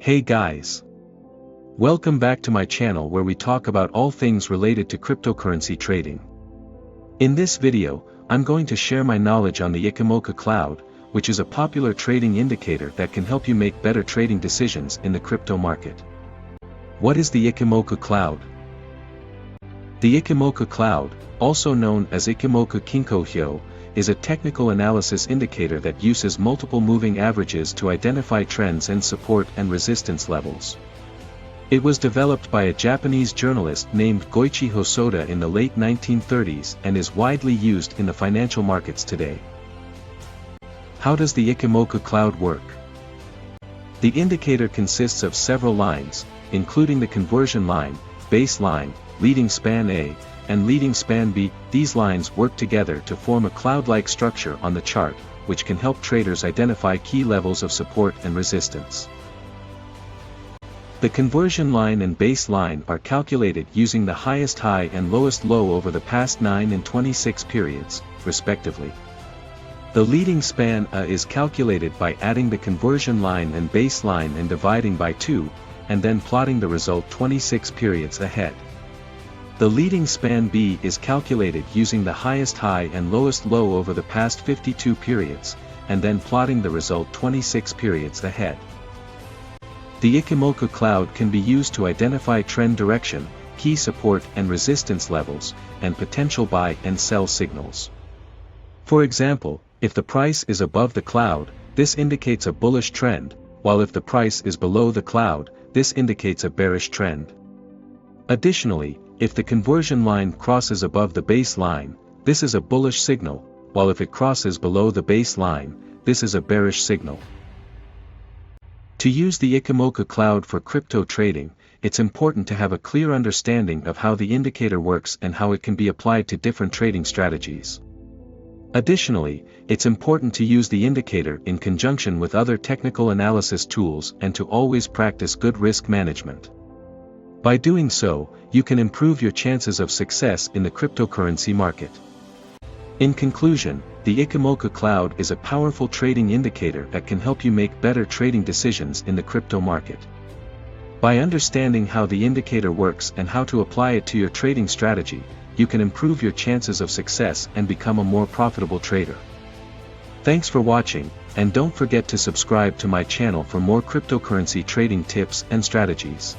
Hey guys! Welcome back to my channel where we talk about all things related to cryptocurrency trading. In this video, I'm going to share my knowledge on the Ichimoku Cloud, which is a popular trading indicator that can help you make better trading decisions in the crypto market. What is the Ichimoku Cloud? The Ichimoku Cloud, also known as Ichimoku Kinko-hyo, is a technical analysis indicator that uses multiple moving averages to identify trends and support and resistance levels. It was developed by a Japanese journalist named Goichi Hosoda in the late 1930s and is widely used in the financial markets today. How does the Ichimoku Cloud work? The indicator consists of several lines, including the conversion line, base line, leading span A, and leading span B. These lines work together to form a cloud-like structure on the chart, which can help traders identify key levels of support and resistance. The conversion line and base line are calculated using the highest high and lowest low over the past 9 and 26 periods, respectively. The leading span A is calculated by adding the conversion line and base line and dividing by 2, and then plotting the result 26 periods ahead. The leading span B is calculated using the highest high and lowest low over the past 52 periods, and then plotting the result 26 periods ahead. The Ichimoku Cloud can be used to identify trend direction, key support and resistance levels, and potential buy and sell signals. For example, if the price is above the cloud, this indicates a bullish trend, while if the price is below the cloud, this indicates a bearish trend. Additionally, if the conversion line crosses above the base line, this is a bullish signal, while if it crosses below the base line, this is a bearish signal. To use the Ichimoku Cloud for crypto trading, it's important to have a clear understanding of how the indicator works and how it can be applied to different trading strategies. Additionally, it's important to use the indicator in conjunction with other technical analysis tools and to always practice good risk management. By doing so, you can improve your chances of success in the cryptocurrency market. In conclusion, the Ichimoku Cloud is a powerful trading indicator that can help you make better trading decisions in the crypto market. By understanding how the indicator works and how to apply it to your trading strategy, you can improve your chances of success and become a more profitable trader. Thanks for watching, and don't forget to subscribe to my channel for more cryptocurrency trading tips and strategies.